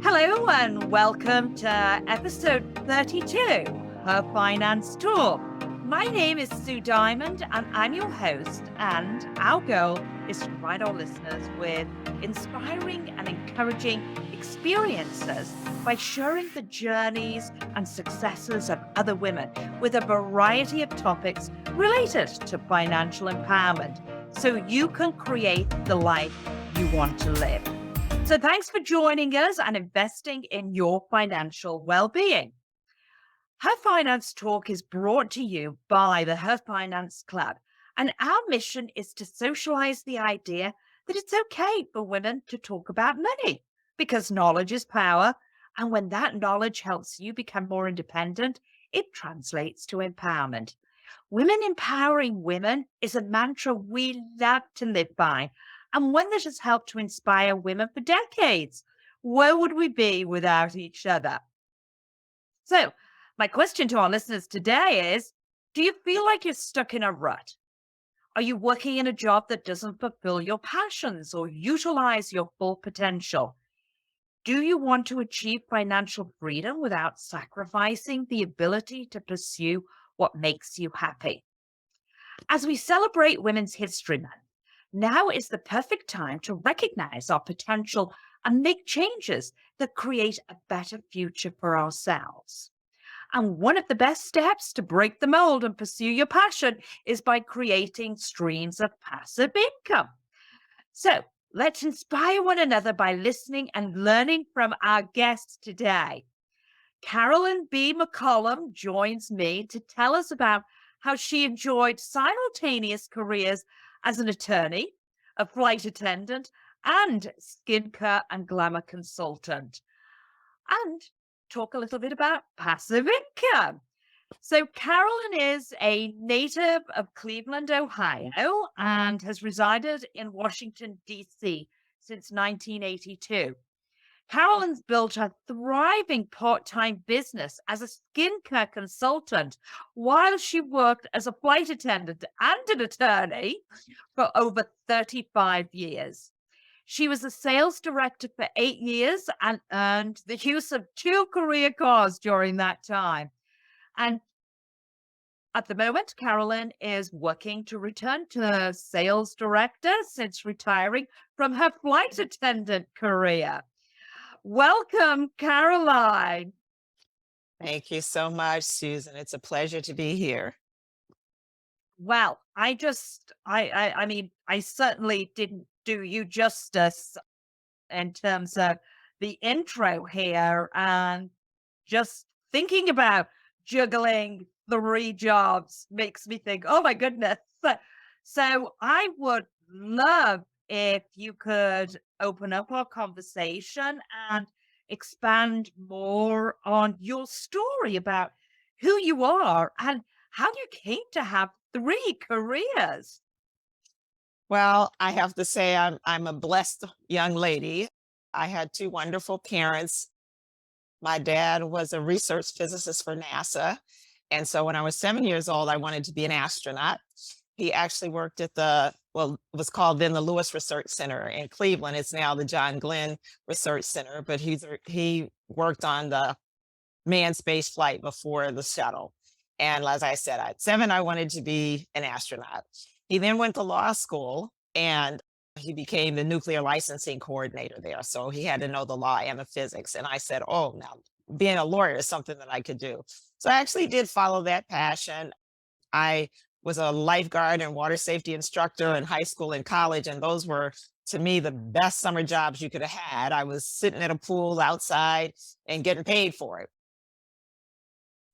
Hello and welcome to episode 32, Her Finance Talk. My name is Sue Diamond and I'm your host, and our goal is to provide our listeners with inspiring and encouraging experiences by sharing the journeys and successes of other women with a variety of topics related to financial empowerment so you can create the life you want to live. So thanks for joining us and investing in your financial well-being. Her Finance Talk is brought to you by the Her Finance Club, and our mission is to socialize the idea that it's okay for women to talk about money because knowledge is power, and when that knowledge helps you become more independent, it translates to empowerment. Women empowering women is a mantra we love to live by, and one that has helped to inspire women for decades. Where would we be without each other? So, my question to our listeners today is, do you feel like you're stuck in a rut? Are you working in a job that doesn't fulfill your passions or utilize your full potential? Do you want to achieve financial freedom without sacrificing the ability to pursue what makes you happy? As we celebrate Women's History Month, now is the perfect time to recognize our potential and make changes that create a better future for ourselves. And one of the best steps to break the mold and pursue your passion is by creating streams of passive income. So let's inspire one another by listening and learning from our guests today. Carolyn B. McCollum joins me to tell us about how she enjoyed simultaneous careers as an attorney, a flight attendant, and skincare and glamour consultant, and talk a little bit about passive income. So, Carolyn is a native of Cleveland, Ohio, and has resided in Washington, D.C. since 1982. Carolyn's built a thriving part-time business as a skincare consultant while she worked as a flight attendant and an attorney for over 35 years. She was a sales director for 8 years and earned the use of 2 career cars during that time. And at the moment, Carolyn is working to return to sales director since retiring from her flight attendant career. Welcome, Caroline. Thank you so much, Susan. It's a pleasure to be here. Well, I mean, I certainly didn't do you justice in terms of the intro here, and just thinking about juggling 3 jobs makes me think, oh my goodness. So I would love if you could open up our conversation and expand more on your story about who you are and how you came to have 3 careers. Well, I have to say I'm a blessed young lady. I had 2 wonderful parents. My dad was a research physicist for NASA. And so when I was 7 years old, I wanted to be an astronaut. He actually worked at it was called then the Lewis Research Center in Cleveland. It's now the John Glenn Research Center, but he worked on the manned space flight before the shuttle. And as I said, at 7, I wanted to be an astronaut. He then went to law school and he became the nuclear licensing coordinator there. So he had to know the law and the physics. And I said, oh, now being a lawyer is something that I could do. So I actually did follow that passion. I was a lifeguard and water safety instructor in high school and college. And those were, to me, the best summer jobs you could have had. I was sitting at a pool outside and getting paid for it.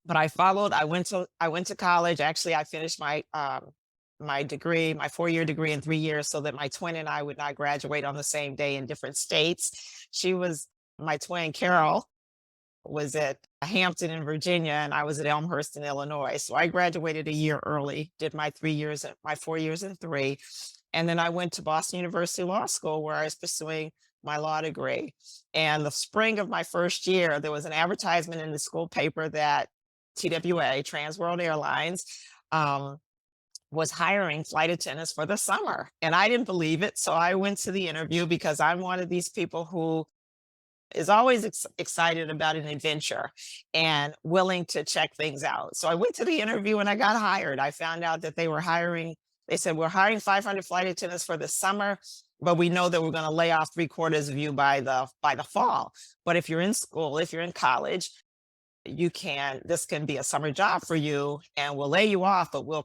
But I went to college. Actually, I finished my degree, my 4-year degree in 3 years so that my twin and I would not graduate on the same day in different states. My twin Carol was at Hampton in Virginia and I was at Elmhurst in Illinois. So I graduated a year early, did my 4 years and 3. And then I went to Boston University Law School where I was pursuing my law degree. And the spring of my first year, there was an advertisement in the school paper that TWA, Trans World Airlines, was hiring flight attendants for the summer. And I didn't believe it. So I went to the interview because I'm one of these people who is always excited about an adventure and willing to check things out. So I went to the interview and I got hired. I found out that they were hiring, they said, we're hiring 500 flight attendants for the summer, but we know that we're going to lay off 3/4 of you by the fall. But if you're in school, if you're in college, this can be a summer job for you and we'll lay you off, but we'll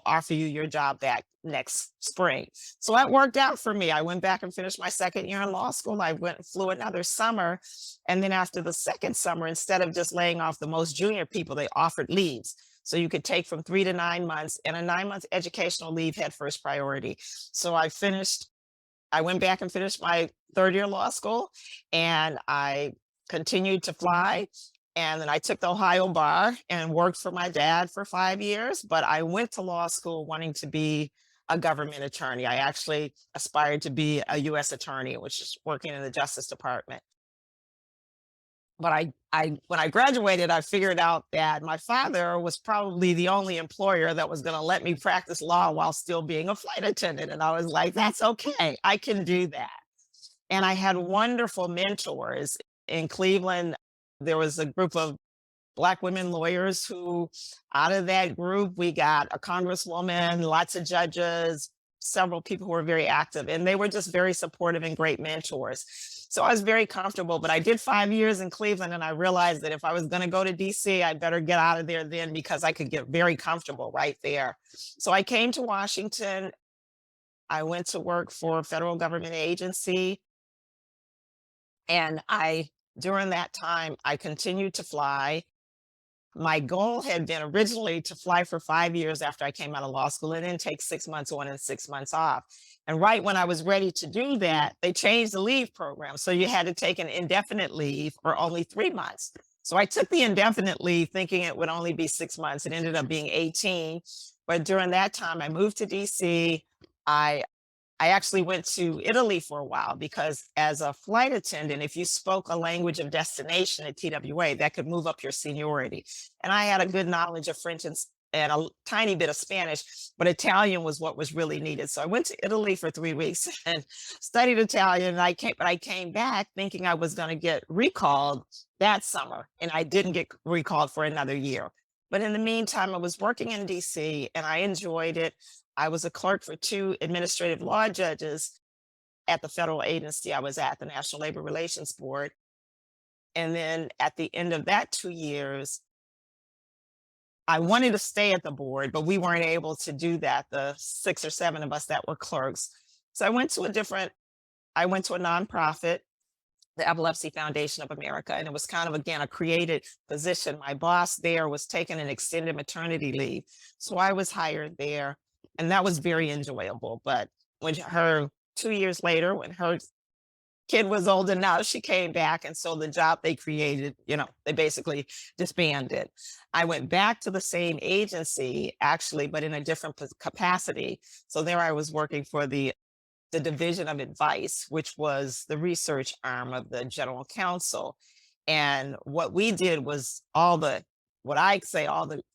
offer you your job back next spring. So that worked out for me. I went back and finished my second year in law school. I went and flew another summer. And then after the second summer, instead of just laying off the most junior people, they offered leaves. So you could take from 3 to 9 months, and a 9 month educational leave had first priority. So I went back and finished my third year law school, and I continued to fly. And then I took the Ohio bar and worked for my dad for 5 years. But I went to law school wanting to be a government attorney. I actually aspired to be a U.S. attorney, which is working in the Justice Department. But when I graduated, I figured out that my father was probably the only employer that was going to let me practice law while still being a flight attendant. And I was like, that's okay. I can do that. And I had wonderful mentors in Cleveland. There was a group of Black women lawyers who, out of that group, we got a congresswoman, lots of judges, several people who were very active, and they were just very supportive and great mentors. So I was very comfortable, but I did 5 years in Cleveland, and I realized that if I was going to go to DC, I better get out of there then, because I could get very comfortable right there. So I came to Washington. I went to work for a federal government agency, and during that time, I continued to fly. My goal had been originally to fly for 5 years after I came out of law school and then take 6 months on and 6 months off. And right when I was ready to do that, they changed the leave program. So you had to take an indefinite leave or only 3 months. So I took the indefinite leave thinking it would only be 6 months. It ended up being 18. But during that time, I moved to DC. I actually went to Italy for a while, because as a flight attendant, if you spoke a language of destination at TWA, that could move up your seniority. And I had a good knowledge of French and a tiny bit of Spanish, but Italian was what was really needed. So I went to Italy for 3 weeks and studied Italian. And I came back thinking I was going to get recalled that summer, and I didn't get recalled for another year. But in the meantime, I was working in DC and I enjoyed it. I was a clerk for 2 administrative law judges at the federal agency I was at, the National Labor Relations Board. And then at the end of that 2 years, I wanted to stay at the board, but we weren't able to do that, the 6 or 7 of us that were clerks. So I went to a nonprofit, the Epilepsy Foundation of America, and it was kind of, again, a created position. My boss there was taking an extended maternity leave. So I was hired there. And that was very enjoyable. But 2 years later, when her kid was old enough, she came back. And so the job they created, they basically disbanded. I went back to the same agency, actually, but in a different capacity. So there I was working for the Division of Advice, which was the research arm of the General Counsel. And what we did was all the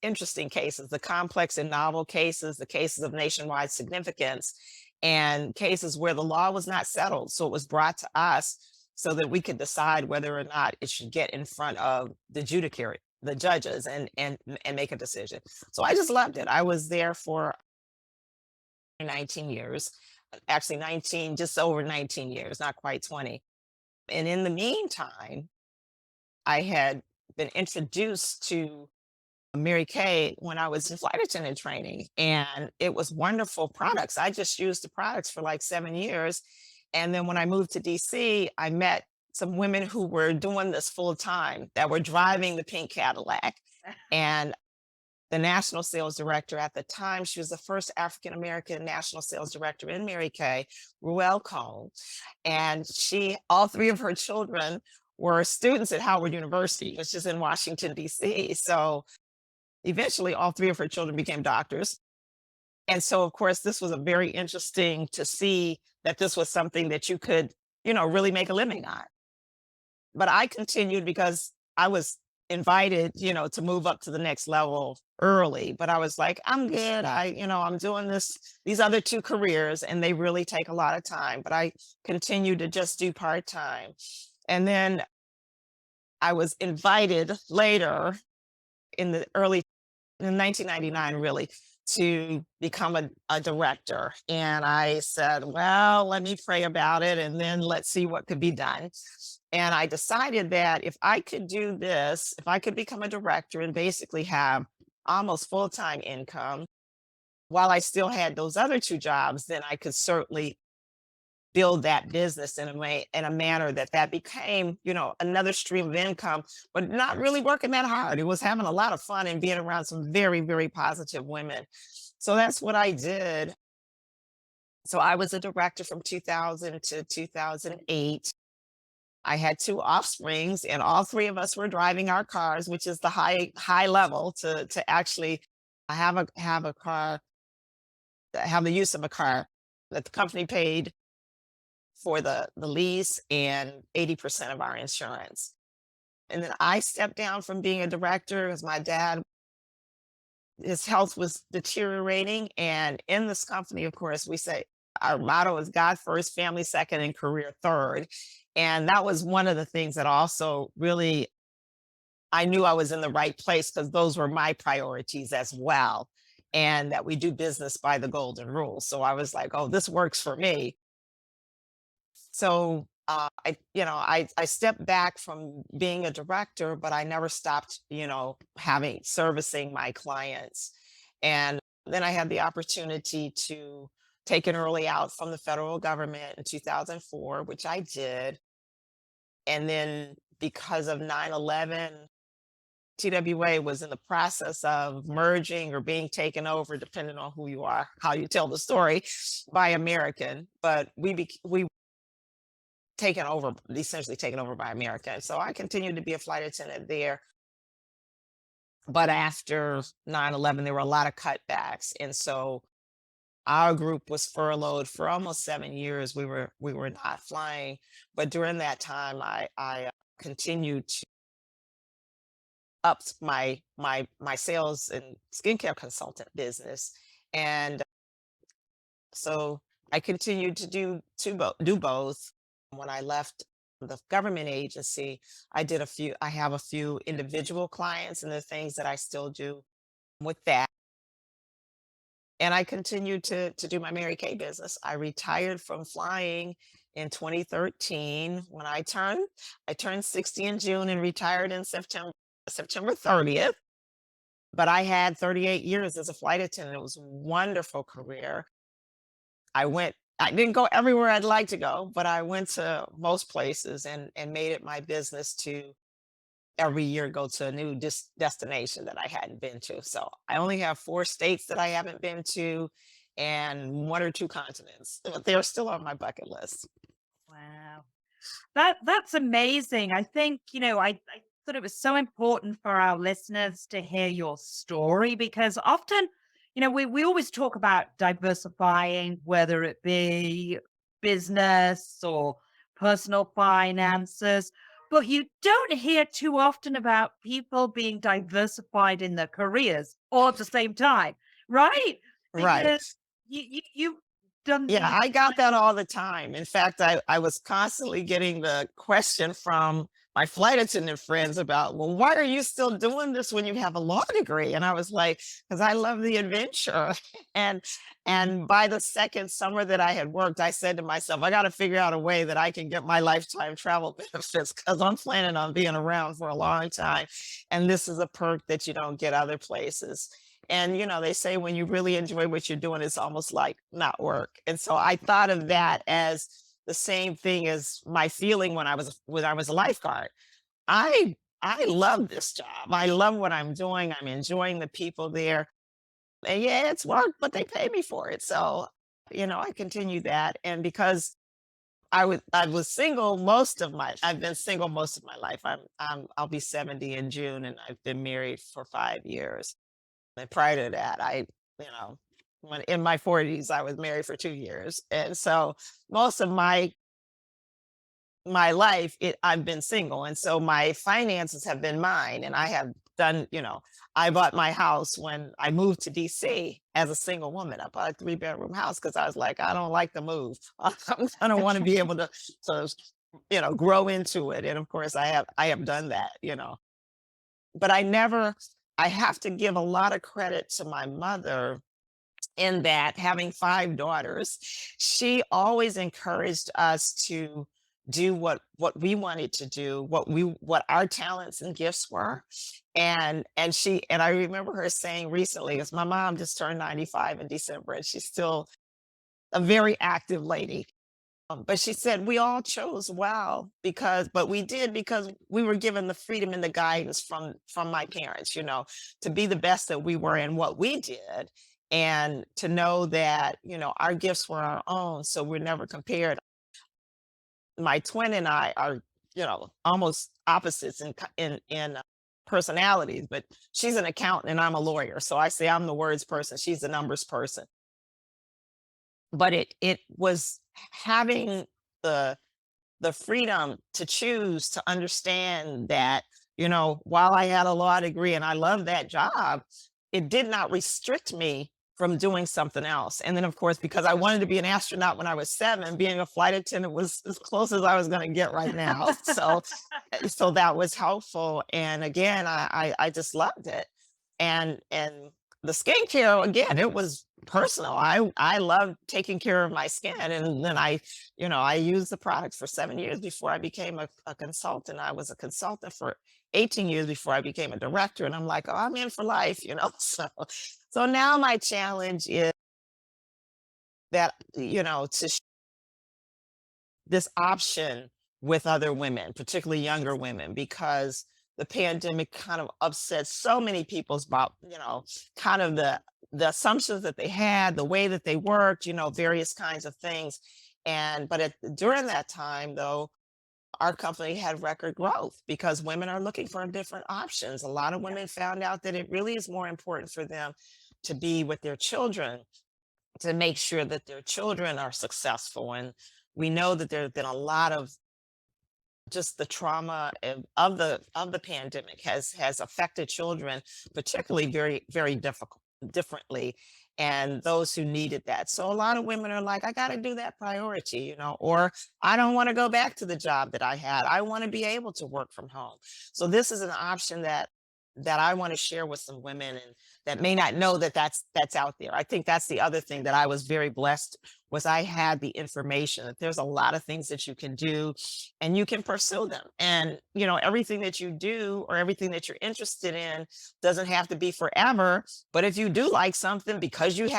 interesting cases, the complex and novel cases, the cases of nationwide significance, and cases where the law was not settled. So it was brought to us so that we could decide whether or not it should get in front of the judges, and make a decision. So I just loved it. I was there for 19 years, actually just over 19 years, not quite 20. And in the meantime, I had been introduced to Mary Kay when I was in flight attendant training, and it was wonderful products. I just used the products for like 7 years. And then when I moved to DC, I met some women who were doing this full time, that were driving the pink Cadillac. And the national sales director at the time, she was the first African-American national sales director in Mary Kay, Ruel Cone. And all 3 of her children were students at Howard University, which is in Washington, DC. So eventually all 3 of her children became doctors. And so, of course, this was a very interesting to see that this was something that you could, really make a living on. But I continued because I was invited, to move up to the next level early. But I was like, I'm good. I'm doing these other 2 careers, and they really take a lot of time. But I continued to just do part-time. And then I was invited later in the early in 1999 really to become a director. And I said, well, let me pray about it and then let's see what could be done. And I decided that if I could do this, if I could become a director and basically have almost full-time income while I still had those other two jobs, then I could certainly build that business in a way, in a manner that became, another stream of income, but not really working that hard. It was having a lot of fun and being around some very, very positive women. So that's what I did. So I was a director from 2000 to 2008. I had two offsprings, and all three of us were driving our cars, which is the high level to actually have a car, have the use of a car that the company paid for the lease and 80% of our insurance. And then I stepped down from being a director because my dad, his health was deteriorating. And in this company, of course, we say our motto is God first, family second, and career third. And that was one of the things that also really I knew I was in the right place because those were my priorities as well. And that we do business by the golden rule. So I was like, oh, this works for me. So I stepped back from being a director, but I never stopped, having servicing my clients. And then I had the opportunity to take an early out from the federal government in 2004, which I did. And then because of 9/11, TWA was in the process of merging or being taken over, depending on who you are, how you tell the story, by American. But we essentially taken over by America. And so I continued to be a flight attendant there. But after 9/11, there were a lot of cutbacks. And so our group was furloughed for almost 7 years. We were not flying. But during that time, I continued to up my sales and skincare consultant business. And so I continued to do both. When I left the government agency, I have a few individual clients and the things that I still do with that. And I continued to do my Mary Kay business. I retired from flying in 2013 when I turned 60 in June and retired in September 30th. But I had 38 years as a flight attendant. It was a wonderful career. I didn't go everywhere I'd like to go, but I went to most places and made it my business to every year go to a new destination that I hadn't been to. So I only have 4 states that I haven't been to and 1 or 2 continents. But they're still on my bucket list. Wow. That's amazing. I think, I thought it was so important for our listeners to hear your story because often, we always talk about diversifying, whether it be business or personal finances, but you don't hear too often about people being diversified in their careers all at the same time, right? Right. Because you've done Yeah, these. I got that all the time. In fact, I was constantly getting the question from my flight attendant friends about, well, why are you still doing this when you have a law degree? And I was like, because I love the adventure. and and by the second summer that I had worked, I said to myself, I got to figure out a way that I can get my lifetime travel benefits because I'm planning on being around for a long time. And this is a perk that you don't get other places. And, they say when you really enjoy what you're doing, it's almost like not work. And so I thought of that as the same thing as my feeling when I was a lifeguard. I love this job. I love what I'm doing. I'm enjoying the people there. And yeah, it's work, but they pay me for it. So, I continue that. And because I was single I've been single most of my life. I'll be 70 in June and I've been married for 5 years. And prior to that, you know, when in my 40s, I was married for 2 years. And so most of my life, I've been single. And so my finances have been mine. And I have I bought my house when I moved to DC as a single woman. I bought a 3-bedroom house because I was like, I don't like the move. I don't want to be able to grow into it. And of course I have done that, but I have to give a lot of credit to my mother in that having 5 daughters, she always encouraged us to do what we wanted to do, what our talents and gifts were. And I remember her saying recently, because my mom just turned 95 in December, and she's still a very active lady. But she said we all chose well but we did because we were given the freedom and the guidance from my parents, to be the best that we were in what we did, and to know that, our gifts were our own, so we're never compared. My twin and I are, almost opposites in personalities, but she's an accountant and I'm a lawyer. So I say I'm the words person, she's the numbers person. But it was having the the freedom to choose, to understand that, while I had a law degree and I loved that job, it did not restrict me from doing something else. And then, of course, because I wanted to be an astronaut when I was 7, being a flight attendant was as close as I was going to get right now. So that was helpful. And again, I just loved it. And the skincare, again, it was personal. I loved taking care of my skin. And then I used the products for 7 years before I became a consultant. I was a consultant for 18 years before I became a director. And I'm like, oh, I'm in for life. So now my challenge is that, this option with other women, particularly younger women, because the pandemic kind of upset so many people's about, kind of the assumptions that they had, the way that they worked, various kinds of things. During that time, though, our company had record growth because women are looking for different options. A lot of Yeah. women found out that it really is more important for them to be with their children, to make sure that their children are successful. And we know that there's been a lot of just the trauma of the pandemic has affected children, particularly very, very differently, and those who needed that. So a lot of women are like, I got to do that priority, or I don't want to go back to the job that I had. I want to be able to work from home. So this is an option that I want to share with some women, and that may not know that that's out there. I think that's the other thing that I was very blessed, was I had the information that there's a lot of things that you can do and you can pursue them. And, everything that you do or everything that you're interested in doesn't have to be forever. But if you do like something, because you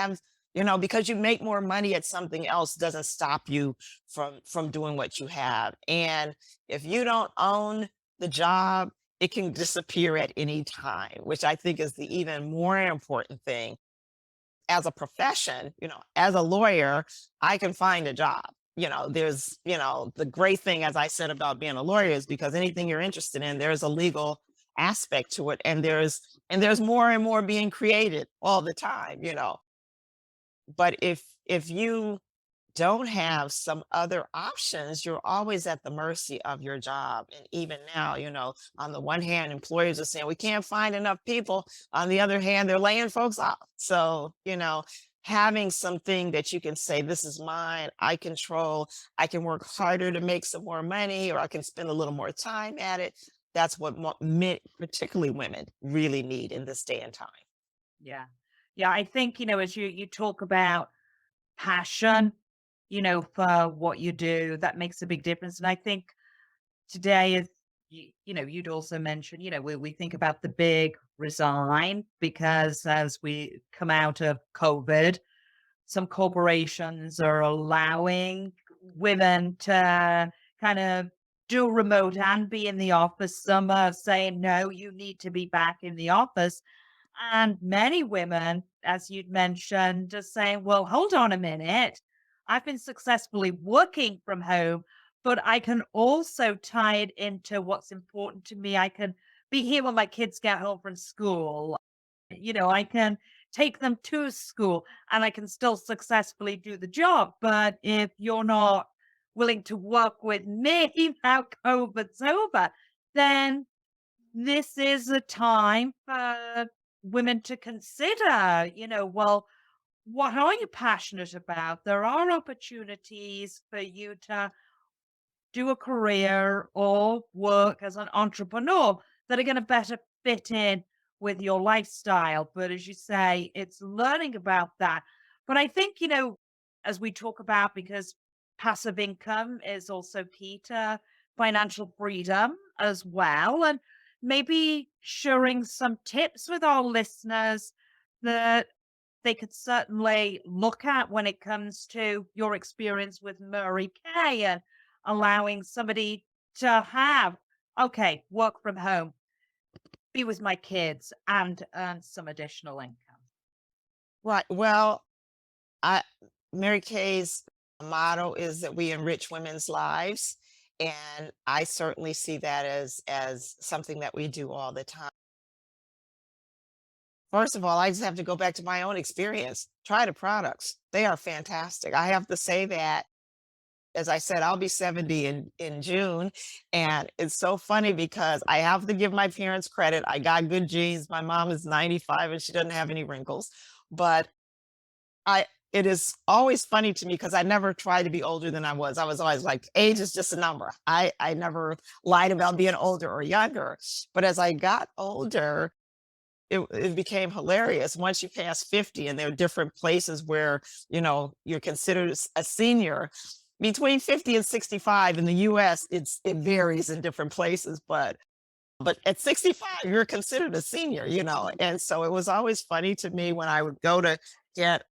make more money at something else, doesn't stop you from doing what you have. And if you don't own the job, it can disappear at any time, which I think is the even more important thing. As a profession, as a lawyer, I can find a job. The great thing, as I said, about being a lawyer is because anything you're interested in, there's a legal aspect to it, and there's more and more being created all the time. But if you don't have some other options, you're always at the mercy of your job. And even now, on the one hand, employers are saying we can't find enough people. On the other hand, they're laying folks off. So, having something that you can say, this is mine, I control, I can work harder to make some more money, or I can spend a little more time at it. That's what men, particularly women, really need in this day and time. Yeah. Yeah. I think, as you talk about passion, for what you do, that makes a big difference. And I think today is, you'd also mentioned, we think about the big resign because as we come out of COVID, some corporations are allowing women to kind of do remote and be in the office. Some are saying, no, you need to be back in the office. And many women, as you'd mentioned, are saying, well, hold on a minute. I've been successfully working from home, but I can also tie it into what's important to me. I can be here when my kids get home from school. I can take them to school and I can still successfully do the job. But if you're not willing to work with me now COVID's over, then this is a time for women to consider, well, what are you passionate about? There are opportunities for you to do a career or work as an entrepreneur that are going to better fit in with your lifestyle. But as you say, it's learning about that. But I think, as we talk about, because passive income is also key to financial freedom as well. And maybe sharing some tips with our listeners that they could certainly look at when it comes to your experience with Murray Kay and allowing somebody to have, okay, work from home, be with my kids, and earn some additional income. Right. Well, I Mary Kay's motto is that we enrich women's lives, and I certainly see that as something that we do all the time. First of all, I just have to go back to my own experience. Try the products. They are fantastic. I have to say that. As I said, I'll be 70 in June, and it's so funny because I have to give my parents credit. I got good genes. My mom is 95 and she doesn't have any wrinkles, but I it is always funny to me because I never tried to be older than I was. I was always like, age is just a number. I never lied about being older or younger. But as I got older, it became hilarious. Once you pass 50 and there are different places where, you're considered a senior. Between 50 and 65 in the US, it varies in different places, but at 65, you're considered a senior, And so it was always funny to me when get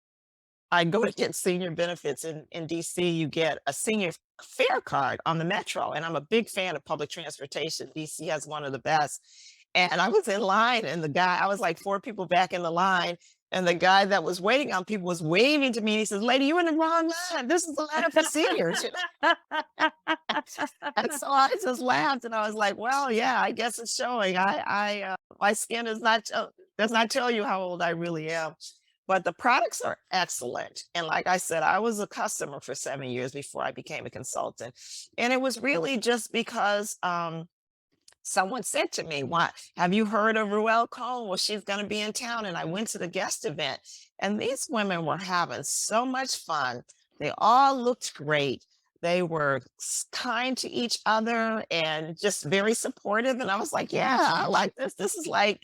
I go to get senior benefits in DC. You get a senior fare card on the metro, and I'm a big fan of public transportation. DC has one of the best. And I was in line, and I was like four people back in the line, and the guy that was waiting on people was waving to me. And he says, "Lady, you're in the wrong line. This is the line for seniors." And so I just laughed, and I was like, "Well, yeah, I guess it's showing. My skin does not tell you how old I really am." But the products are excellent. And like I said, I was a customer for 7 years before I became a consultant. And it was really just because someone said to me, "What have you heard of Ruel Cole? Well, she's going to be in town." And I went to the guest event, and these women were having so much fun. They all looked great. They were kind to each other and just very supportive. And I was like, "Yeah, I like this. This is like,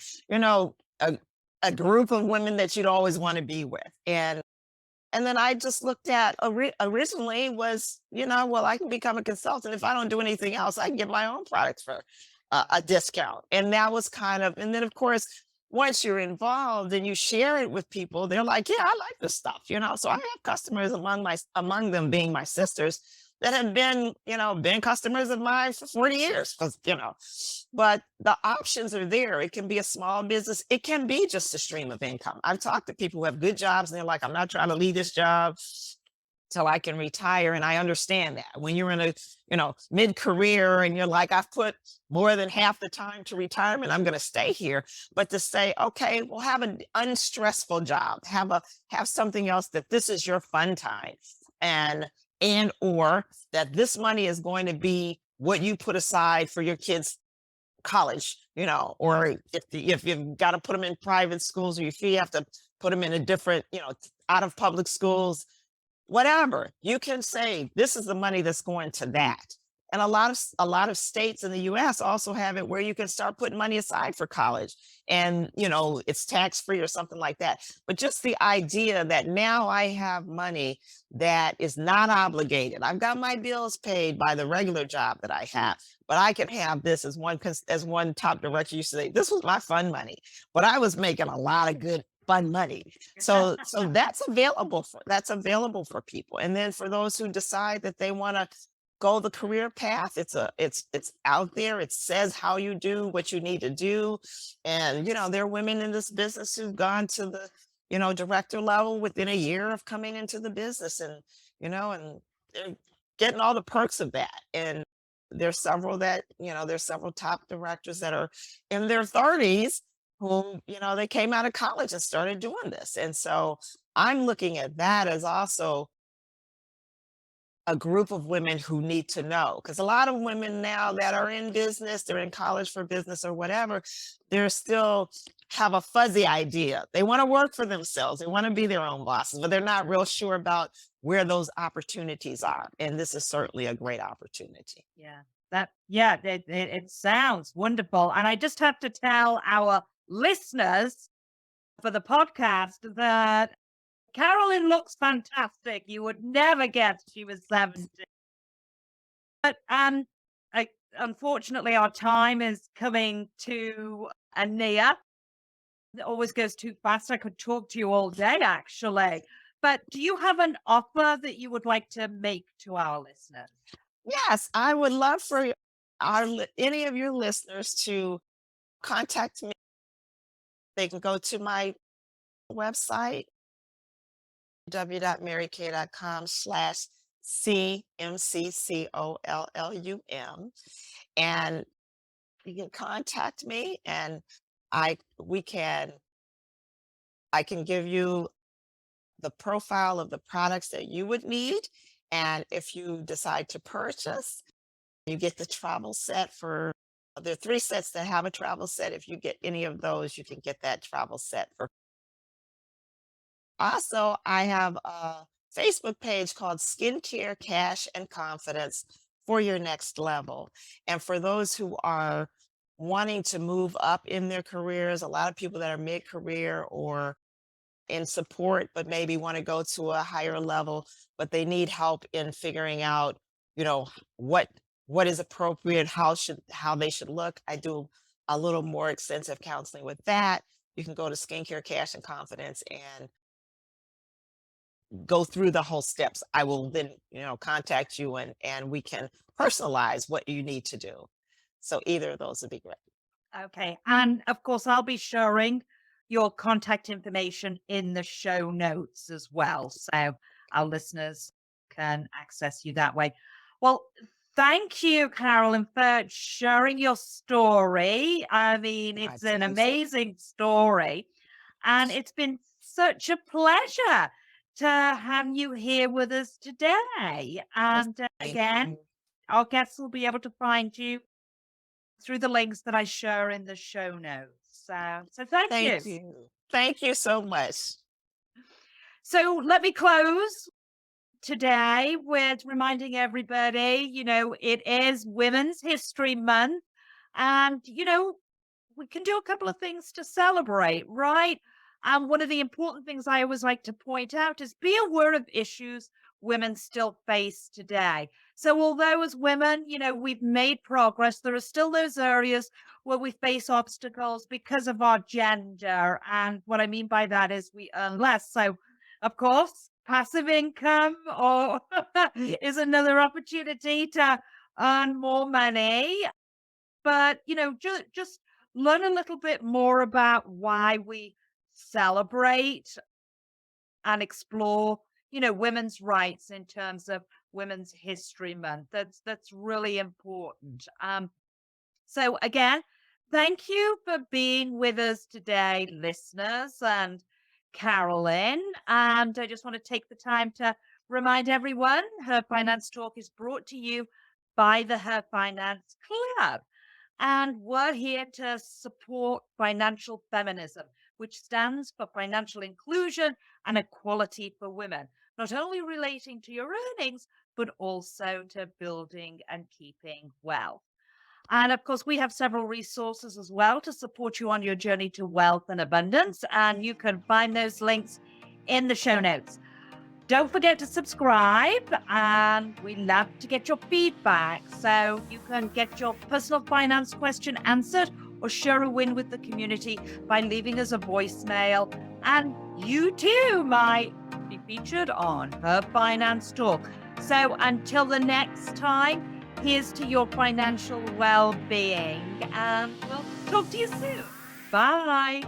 a, a group of women that you'd always want to be with." And then I just looked at originally was, well, I can become a consultant. If I don't do anything else, I can get my own products for a discount. And that was and then of course, once you're involved and you share it with people, they're like, "Yeah, I like this stuff." So I have customers among them being my sisters that have been customers of mine for 40 years. But the options are there. It can be a small business. It can be just a stream of income. I've talked to people who have good jobs and they're like, "I'm not trying to leave this job till I can retire." And I understand that when you're in mid-career and you're like, "I've put more than half the time to retirement, I'm going to stay here." But to say, okay, well, have an unstressful job, have something else that this is your fun time, and or that this money is going to be what you put aside for your kids' college, or if you've got to put them in private schools, or if you have to put them in a different, out of public schools, whatever, you can say this is the money that's going to that. And a lot of states in the US also have it where you can start putting money aside for college, and it's tax free or something like that. But just the idea that now I have money that is not obligated. I've got my bills paid by the regular job that I have, but I can have this, as one top director used to say, "This was my fun money, but I was making a lot of good fun money." So that's available for people. And then for those who decide that they want to go the career path, it's out there. It says how you do what you need to do. And there are women in this business who've gone to the director level within a year of coming into the business, and they're getting all the perks of that. And there's several top directors that are in their 30s who, they came out of college and started doing this. And so I'm looking at that as also a group of women who need to know, because a lot of women now that are in business, they're in college for business or whatever, they're still have a fuzzy idea. They want to work for themselves. They want to be their own bosses, but they're not real sure about where those opportunities are. And this is certainly a great opportunity. It sounds wonderful. And I just have to tell our listeners for the podcast that Carolyn looks fantastic. You would never guess she was 70. But unfortunately, our time is coming to a near. It always goes too fast. I could talk to you all day, actually. But do you have an offer that you would like to make to our listeners? Yes, I would love for any of your listeners to contact me. They can go to my website, www.maryk.com/CMCCOLLUM. And you can contact me and I we can I can give you the profile of the products that you would need. And if you decide to purchase, you get the travel set for there are 3 sets that have a travel set. If you get any of those, you can get that travel set for. Also, I have a Facebook page called Skincare, Cash, and Confidence for your next level. And for those who are wanting to move up in their careers, a lot of people that are mid-career or in support, but maybe want to go to a higher level, but they need help in figuring out, you know, what is appropriate, how they should look. I do a little more extensive counseling with that. You can go to Skincare, Cash, and Confidence and go through the whole steps. I will then, contact you and we can personalize what you need to do. So either of those would be great. Okay. And of course, I'll be sharing your contact information in the show notes as well. So our listeners can access you that way. Well, thank you, Carolyn, for sharing your story. I mean, My it's an pleasure. amazing story. And it's been such a pleasure to have you here with us today. And Thank again, you. our guests will be able to find you through the links that I share in the show notes. So thank you. Thank you. Thank you so much. So let me close today with reminding everybody, it is Women's History Month. And, we can do a couple of things to celebrate, right? And one of the important things I always like to point out is be aware of issues women still face today. So although as women, we've made progress, there are still those areas where we face obstacles because of our gender. And what I mean by that is we earn less. So of course, passive income or is another opportunity to earn more money. But, just learn a little bit more about why we celebrate and explore, women's rights in terms of Women's History Month. That's really important. So again, thank you for being with us today, listeners, and Carolyn. And I just want to take the time to remind everyone Her Finance Talk is brought to you by the Her Finance Club. And we're here to support financial feminism, which stands for financial inclusion and equality for women, not only relating to your earnings, but also to building and keeping wealth. And of course, we have several resources as well to support you on your journey to wealth and abundance. And you can find those links in the show notes. Don't forget to subscribe, and we love to get your feedback. So you can get your personal finance question answered or share a win with the community by leaving us a voicemail. And you too might be featured on Her Finance Talk. So until the next time, here's to your financial well-being, and we'll talk to you soon. Bye.